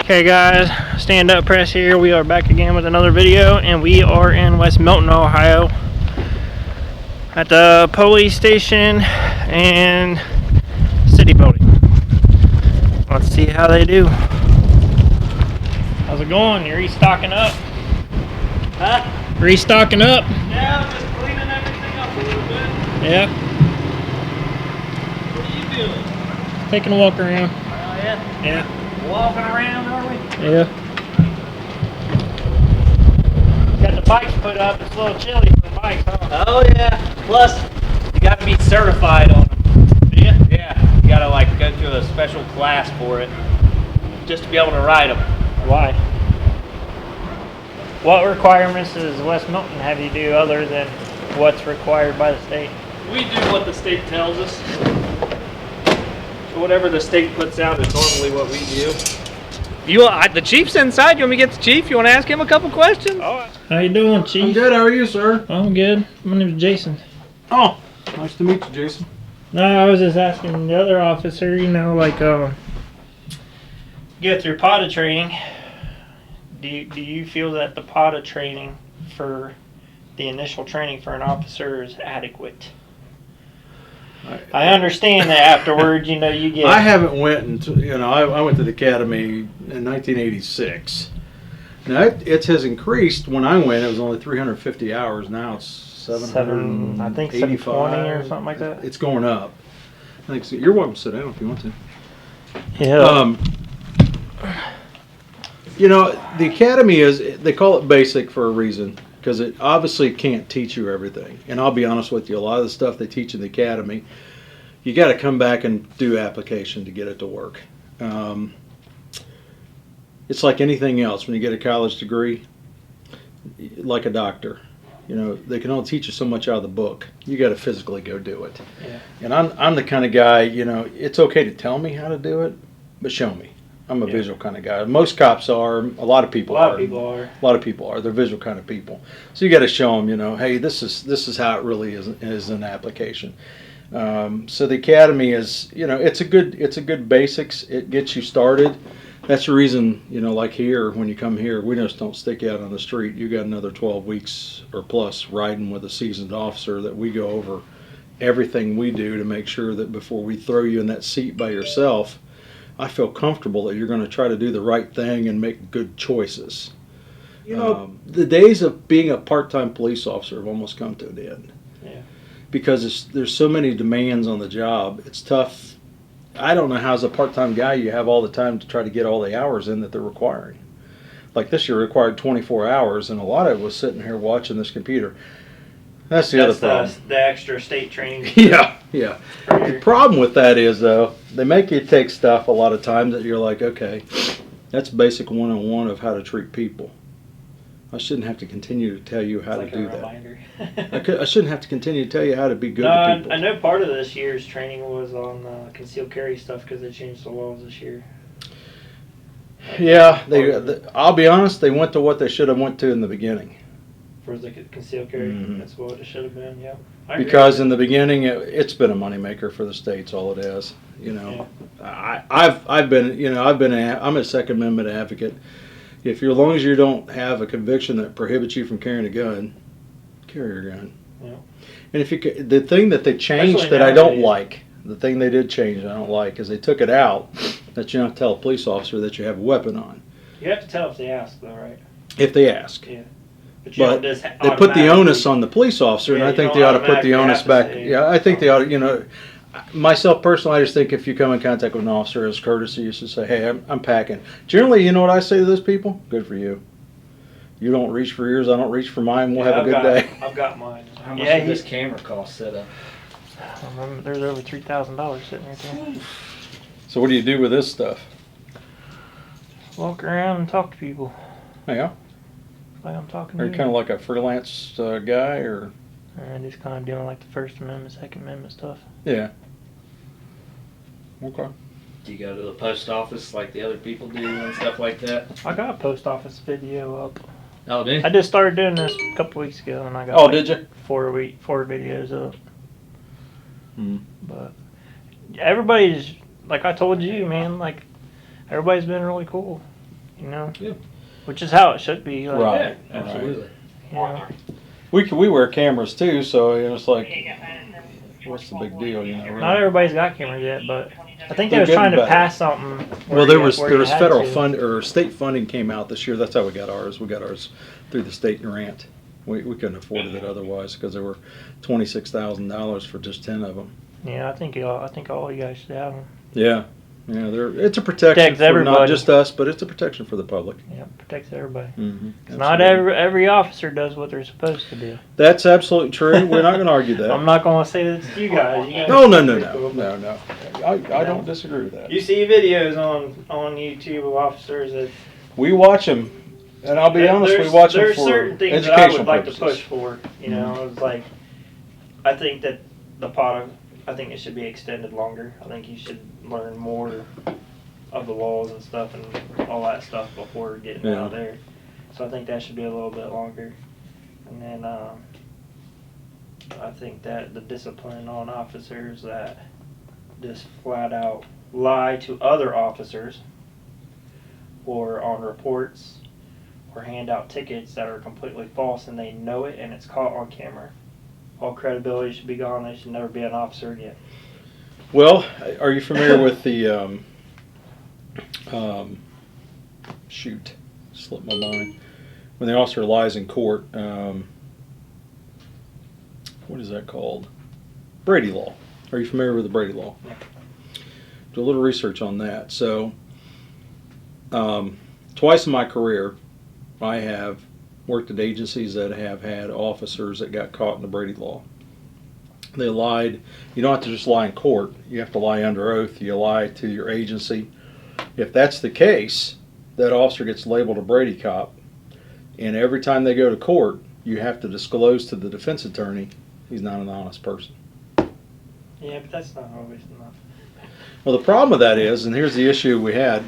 Okay guys, Stand Up Press here. We are back again with another video, and we are in West Milton, Ohio at the police station and city building. Let's see how they do. How's it going? You restocking up? Huh? Restocking up? Yeah, just cleaning everything up a little bit. Yeah. What are you doing? Taking a walk around. Oh yeah? Yeah. Walking around, are we? Yeah. Got the bikes put up. It's a little chilly for the bikes, huh? Oh yeah. Plus, you got to be certified on them. Do you? Yeah. You got to like go through a special class for it, just to be able to ride them. Why? What requirements does West Milton have you do other than what's required by the state? We do what the state tells us. So whatever the state puts out is normally what we do. The chief's inside. You want me to get the chief? You want to ask him a couple questions? Oh. How you doing, Chief? I'm good. How are you, sir? I'm good. My name's Jason. Oh, nice to meet you, Jason. No, I was just asking the other officer, you know, like, get through POTA training. Do you feel that the POTA training for the initial training for an officer is adequate? I understand that afterwards, you know, you get... I haven't went into, you know, I went to the academy in 1986. Now, it has increased. When I went, it was only 350 hours. Now it's 785. I think 720 or something like that. It's going up. I think so. You're welcome to sit down if you want to. Yeah. You know, the academy they call it basic for a reason, because it obviously can't teach you everything. And I'll be honest with you, a lot of the stuff they teach in the academy, you got to come back and do application to get it to work. It's like anything else. When you get a college degree, like a doctor, you know, they can only teach you so much out of the book. You got to physically go do it. Yeah. And I'm the kind of guy, you know, it's okay to tell me how to do it, but show me. I'm a visual kind of guy. Most cops are. A lot of people are. A lot of people are. They're visual kind of people. So you got to show them, you know, hey, this is how it really is an application. So the academy is, you know, it's a good basics. It gets you started. That's the reason, you know, like here, when you come here, we just don't stick you out on the street. You got another 12 weeks or plus riding with a seasoned officer that we go over everything we do to make sure that before we throw you in that seat by yourself, I feel comfortable that you're going to try to do the right thing and make good choices. You know, the days of being a part-time police officer have almost come to an end. Yeah. Because there's so many demands on the job. It's tough. I don't know how, as a part-time guy, you have all the time to try to get all the hours in that they're requiring. Like this year required 24 hours, and a lot of it was sitting here watching this computer. That's the other problem. The extra state training. Yeah. The problem with that is, though, they make you take stuff a lot of times that you're like, okay, that's basic 101 of how to treat people. I shouldn't have to continue to tell you how to do that. I shouldn't have to continue to tell you how to be good to people. I know part of this year's training was on concealed carry stuff because they changed the laws this year. Yeah, I'll be honest, they went to what they should have went to in the beginning. For the concealed carry, that's what it should have been. Yeah. Because in the beginning, it's been a moneymaker for the states. All it is, you know. Yeah. I'm a Second Amendment advocate. If as long as you don't have a conviction that prohibits you from carrying a gun, carry your gun. Yeah. And the thing that they changed that I don't like, the thing they did change I don't like, is they took it out that you don't have to tell a police officer that you have a weapon on. You have to tell if they ask, though, right? If they ask. Yeah. But they put the onus on the police officer, and I think they ought to put the onus back. Yeah, I think they ought to, you know. Myself personally, I just think if you come in contact with an officer as courtesy, you should say, hey, I'm packing. Generally, you know what I say to those people? Good for you. You don't reach for yours, I don't reach for mine. We'll have a good day. I've got mine. How much does this camera cost set up? I remember there's over $3,000 sitting right there. So what do you do with this stuff? Walk around and talk to people. Yeah. Like I'm talking Are to you kind of like a freelance guy, or? Just kind of doing like the First Amendment, Second Amendment stuff. Yeah. Okay. Do you go to the post office like the other people do and stuff like that? I got a post office video up. Oh, did you? I just started doing this a couple weeks ago, and I got did you? 4 videos up. Hmm. But everybody's, like I told you, man, like everybody's been really cool. You know, Yeah. which is how it should be. Like, Right. Yeah, absolutely. You know? We wear cameras too, so it's like, what's the big deal? You know, really? Not everybody's got cameras yet, but I think they They're was trying to getting better. pass something. Well, there was where you had federal to. fund or state funding came out this year. That's how we got ours. We got ours through the state grant. We couldn't afford it otherwise because there were $26,000 for just 10 of them. Yeah, I think all you guys should have them. Yeah, it's a protection Protects for not everybody. just us, but it's a protection for the public. Yeah, protects everybody. Mm-hmm. Not every officer does what they're supposed to do. That's absolutely true. We're not going to argue that. I'm not going to say that it's you guys. You guys No. I don't disagree with that. You see videos on YouTube of officers that We watch them, and I'll be honest, we watch them there's for certain things educational that I would like purposes. to push for. You know, it's like I think that I think it should be extended longer. I think you should learn more of the laws and stuff and all that stuff before getting out there. So I think that should be a little bit longer. And then I think that the discipline on officers that just flat out lie to other officers or on reports or hand out tickets that are completely false and they know it and it's caught on camera. All credibility should be gone. They should never be an officer again. Well, are you familiar with the shoot, slipped my mind, when the officer lies in court, what is that called? Brady Law. Are you familiar with the Brady Law? Yeah. Do a little research on that. So, twice in my career, I have worked at agencies that have had officers that got caught in the Brady Law. They lied. You don't have to just lie in court. You have to lie under oath. You lie to your agency. If that's the case, that officer gets labeled a Brady cop, and every time they go to court, you have to disclose to the defense attorney he's not an honest person. Yeah, but that's not always enough. Well, the problem with that is, and here's the issue we had,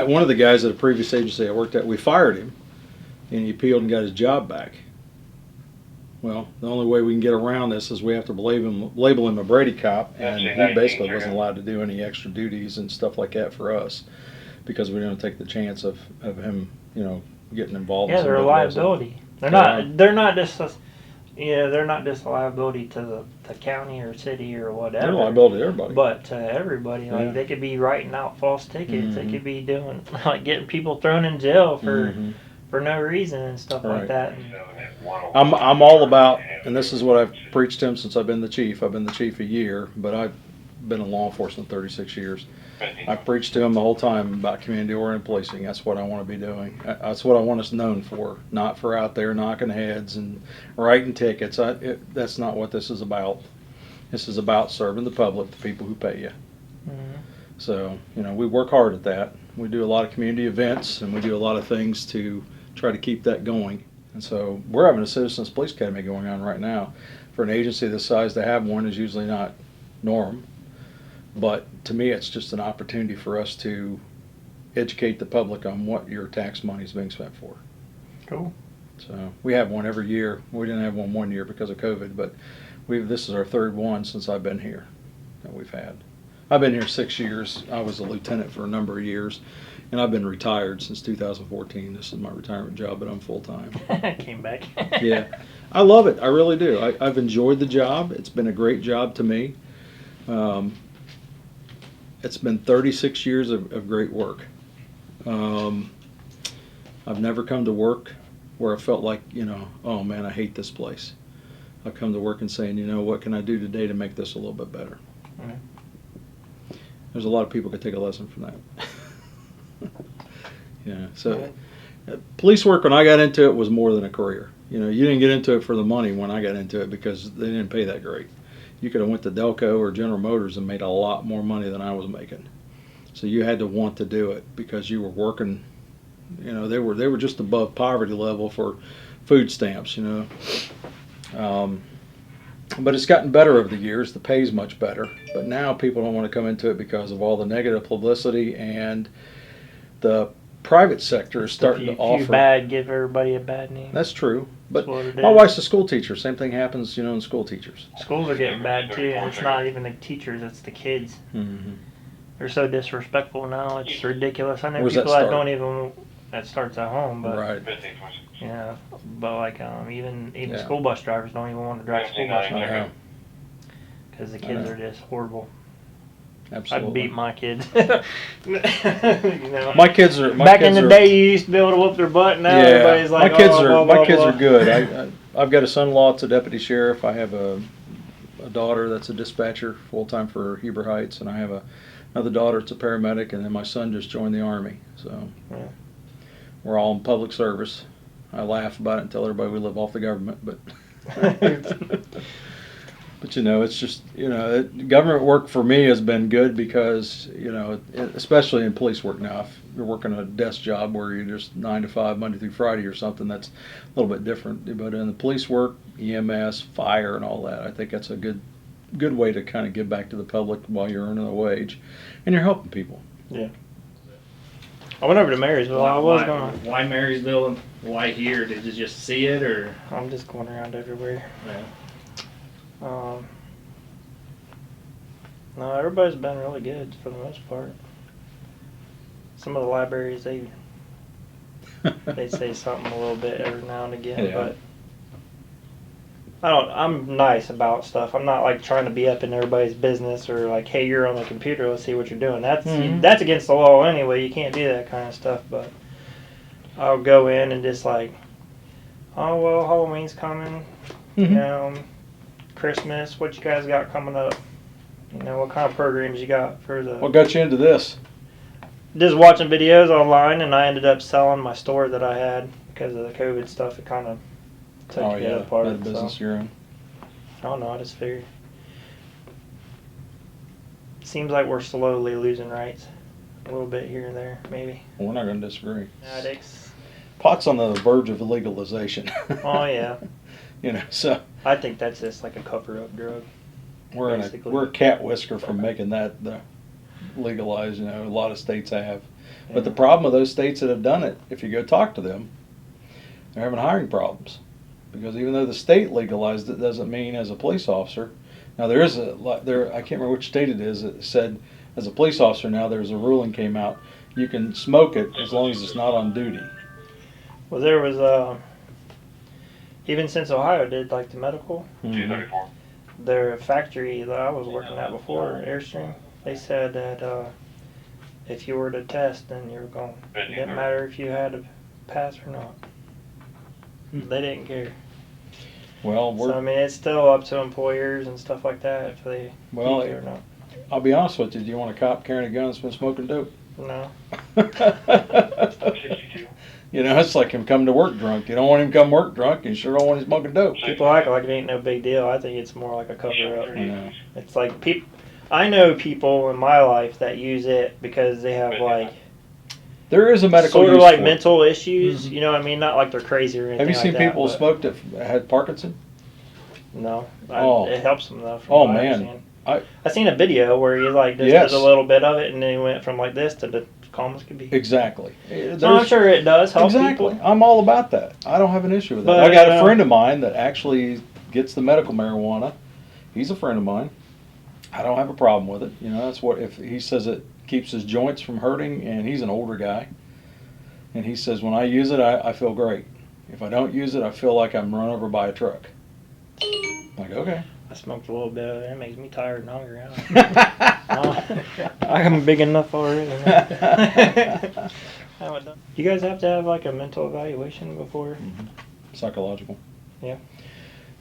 one of the guys at a previous agency I worked at, we fired him, and he appealed and got his job back. Well, the only way we can get around this is we have to label him a Brady cop, and he basically wasn't allowed to do any extra duties and stuff like that for us because we didn't take the chance of him, getting involved. Yeah, in they're a somebody else. liability. They're not just a liability to the county or city or whatever. They're a liability to everybody. But to everybody, like Yeah. they could be writing out false tickets. Mhm. They could be doing getting people thrown in jail for Mhm. for no reason and stuff like Right. that. I'm all about, and this is what I've preached to him since I've been the chief. I've been the chief a year, but I've been in law enforcement 36 years. I preached to him the whole time about community-oriented policing. That's what I want to be doing. That's what I want us known for, not for out there knocking heads and writing tickets. That's not what this is about. This is about serving the public, the people who pay you. Mhm. So, we work hard at that. We do a lot of community events, and we do a lot of things to try to keep that going. And so we're having a Citizens Police Academy going on right now. For an agency this size to have one is usually not norm. But to me, it's just an opportunity for us to educate the public on what your tax money is being spent for. Cool. So we have one every year. We didn't have one year because of COVID, but this is our third one since I've been here that we've had. I've been here 6 years. I was a lieutenant for a number of years, and I've been retired since 2014. This is my retirement job, but I'm full-time. Came back. Yeah. I love it. I really do. I've enjoyed the job. It's been a great job to me. It's been 36 years of great work. I've never come to work where I felt like, oh man, I hate this place. I come to work and saying, what can I do today to make this a little bit better? Mhm. There's a lot of people could take a lesson from that. Yeah. So police work when I got into it was more than a career. You didn't get into it for the money when I got into it because they didn't pay that great. You could have went to Delco or General Motors and made a lot more money than I was making. So you had to want to do it because you were working. They were just above poverty level for food stamps. But it's gotten better over the years. The pay's much better. But now people don't want to come into it because of all the negative publicity, and the private sector is starting to offer. Give everybody a bad name. That's true. But That's what it my is. wife's a school teacher. Same thing happens, in school teachers. Schools are getting bad too, and it's not even the teachers; it's the kids. Mm-hmm. They're so disrespectful now. It's ridiculous. I know Where's that people that start? don't even. that starts at home, but Right. you know, but like even Yeah. school bus drivers don't even want to drive school bus I know. because the kids know. are just horrible. Absolutely. I'd beat my kids. You know. My kids are. Back in the day, you used to be able to whoop their butt. Now Yeah, everybody's like, my kids oh, are blah, my blah, kids blah. are good. I've got a son-in-law that's a deputy sheriff. I have a daughter that's a dispatcher full time for Heber Heights, and I have another daughter that's a paramedic, and then my son just joined the Army. So Yeah. we're all in public service. I laugh about it and tell everybody we live off the government, but but you know, it's just, you know, government work for me has been good because, you know, especially in police work now, if you're working a desk job where you're just 9 to 5 Monday through Friday or something, that's a little bit different. But in the police work, EMS, fire, and all that, I think that's a good way to kind of give back to the public while you're earning a wage, and you're helping people. Yeah. I went over to Marysville. I was going. Why Marysville and why here? Did you just see it, or? I'm just going around everywhere. Yeah. No, everybody's been really good for the most part. Some of the libraries, they say something a little bit every now and again, Yeah. but I'm nice about stuff. I'm not like trying to be up in everybody's business or like, hey, you're on the computer, let's see what you're doing. That's against the law anyway. You can't do that kind of stuff. But I'll go in and just like, oh well, Halloween's coming, you know, Christmas. What you guys got coming up? You know, what kind of programs you got for the? What got you into this? Just watching videos online, and I ended up selling my store that I had because of the COVID stuff. It kind of took Oh the yeah, other part that of it. business So. you're in. I don't know. I just figured. Seems like we're slowly losing rights, a little bit here and there, maybe. Well, we're not going to disagree. Addicts. Pot's on the verge of legalization. Oh yeah. You know, so I think that's just like a cover-up drug. we're basically. we're a cat whisker from making that legalized. You know, a lot of states have. But the problem with those states that have done it, if you go talk to them, they're having hiring problems. Because even though the state legalized it, doesn't mean as a police officer. Now there is I can't remember which state it is. It said as a police officer now there's a ruling came out. You can smoke it as long as it's not on duty. Well, there was even since Ohio did like the medical, their factory that I was working at before, Airstream, they said that if you were to test, then you were going. It didn't matter if you had to pass or not. They didn't care. Well, So I mean, it's still up to employers and stuff like that if they well, keep it or not. I'll be honest with you. Do you want a cop carrying a gun that's been smoking dope? No. You know, it's like him coming to work drunk. You don't want him to come work drunk. You sure don't want him smoking dope. People act like it ain't no big deal. I think it's more like a cover up. Yeah. It's like I know people in my life that use it because they have like There is a medical sort of use like for it. mental issues. You know what I mean? Not like they're crazy or anything. Have you seen like that, people who but- smoked that had Parkinson? No. Oh. It helps them though. From Oh, what I man. understand. I seen a video where he like just Yes. did a little bit of it and then he went from like this to the calm as could be. Exactly. So I'm sure it does help Exactly. people. I'm all about that. I don't have an issue with that. But, I got a friend of mine that actually gets the medical marijuana. He's a friend of mine. I don't have a problem with it. You know, that's what if he says it keeps his joints from hurting, and he's an older guy. And he says when I use it, I feel great. If I don't use it, I feel like I'm run over by a truck. I'm like, okay. I smoked a little bit of it. It makes me tired and hungry. I'm big enough already. You guys have to have like a mental evaluation before? Psychological. Yeah.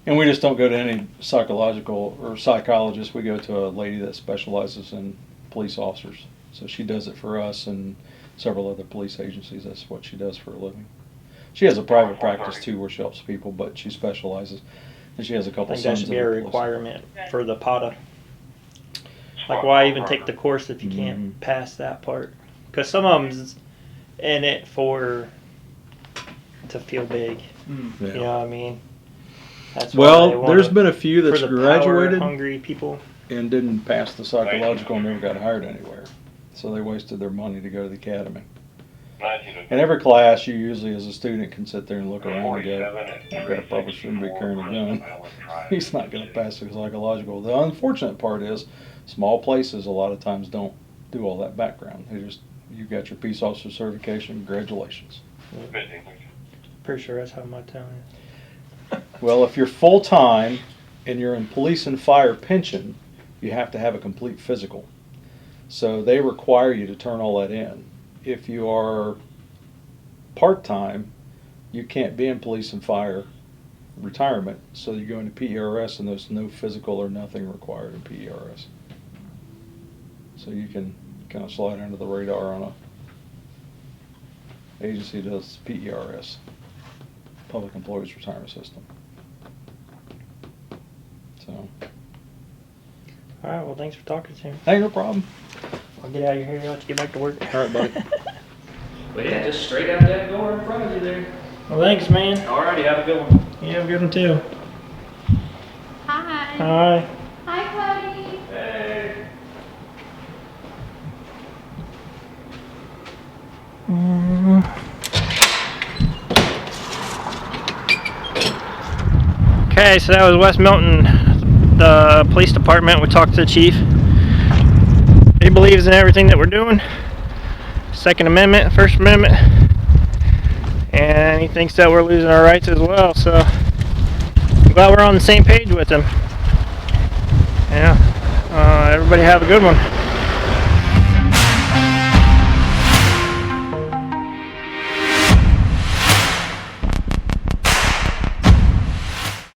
And we just don't go to any psychological or psychologist. We go to a lady that specializes in police officers. So she does it for us and several other police agencies. That's what she does for a living. She has a private practice too where she helps people, but she specializes. And she has a I couple think that sons should in be a the police. requirement for the PATA. Like, why even take the course if you can't pass that part? Because some of them's in it to feel big. Yeah. You know what I mean? That's why they Well, want there's it been a few that's for the graduated power-hungry people. and didn't pass the psychological and never got hired anywhere. So they wasted their money to go to the academy. In every class, you usually, as a student, can sit there and look around and go, "That probably shouldn't be carrying a gun." He's not going to pass the psychological. The unfortunate part is, small places a lot of times don't do all that background. They just You got your peace officer certification. Congratulations. Pretty sure that's how my town is. Well, if you're full-time and you're in police and fire pension, you have to have a complete physical. So they require you to turn all that in. If you are part-time, you can't be in police and fire retirement, so you go into PERS and there's no physical or nothing required in PERS. So you can kind of slide under the radar on a agency that does PERS, Public Employees Retirement System. So, All right. Well, thanks for talking to me. hey, no problem. I'll get out of here. Let you get back to work. All right, buddy. But yeah, just straight out that door in front of you there. Well, thanks, man. Alrighty, have a good one. You have a good one too. Hi. Hi. Hi, Cody. Hey. Okay, so that was West Milton, the police department. We talked to the chief. He believes in everything that we're doing. Second Amendment, First Amendment. And he thinks that we're losing our rights as well. So I'm glad we're on the same page with him. Yeah. Everybody have a good one.